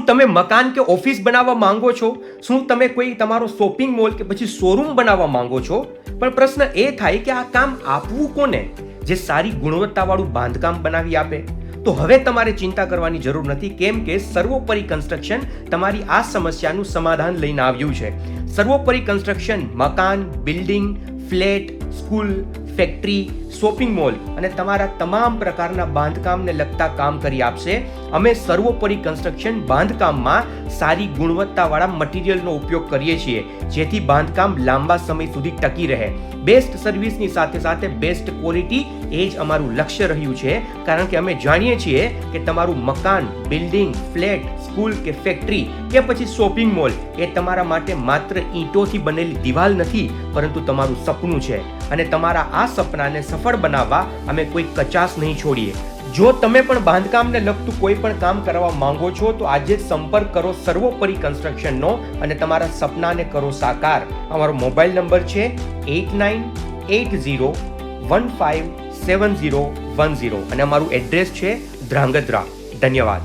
શું તમે મકાન કે ઓફિસ બનાવવા માંગો છો? શું તમે કોઈ તમારો શોપિંગ મોલ કે પછી શોરૂમ બનાવવા માંગો છો? પણ પ્રશ્ન એ થાય કે આ કામ આપવું કોને, જે સારી ગુણવત્તાવાળું બાંધકામ બનાવી આપે? તો હવે તમારે ચિંતા કરવાની જરૂર નથી, કેમ કે સર્વોપરી કન્સ્ટ્રક્શન તમારી આ સમસ્યાનું સમાધાન લઈને આવ્યું છે. સર્વોપરી કન્સ્ટ્રક્શન મકાન, building, flat, school, factory, shopping mall અને તમારા તમામ પ્રકારના બાંધકામને લગતા કામ કરી આપશે. અમે સર્વોપરી કન્સ્ટ્રક્શન બાંધકામમાં સારી ગુણવત્તાવાળા મટીરિયલનો ઉપયોગ કરીએ છીએ, જેથી બાંધકામ લાંબા સમય સુધી ટકી રહે. બેસ્ટ સર્વિસની સાથે સાથે બેસ્ટ ક્વોલિટી, એ જ અમારું લક્ષ્ય રહ્યું છે, કારણ કે અમે જાણીએ છીએ કે તમારું મકાન, બિલ્ડિંગ, ફ્લેટ, સ્કૂલ કે ફેક્ટરી કે પછી શોપિંગ મોલ એ તમારા માટે માત્ર ઈંટોથી બનેલી દિવાલ નથી, પરંતુ તમારું સપનું છે. અને તમારા આ સપનાને સફળ બનાવવા અમે કોઈ કચાશ નહીં છોડીએ. જો તમે પણ બાંધકામને લગતું કોઈ પણ કામ કરવા માંગો છો તો આજે જ સંપર્ક કરો સર્વોપરી કન્સ્ટ્રક્શનનો અને તમારા સપનાને કરો સાકાર. અમારો મોબાઈલ નંબર છે 8980157010 અને અમારું એડ્રેસ છે ધ્રાંગધ્રા. ધન્યવાદ.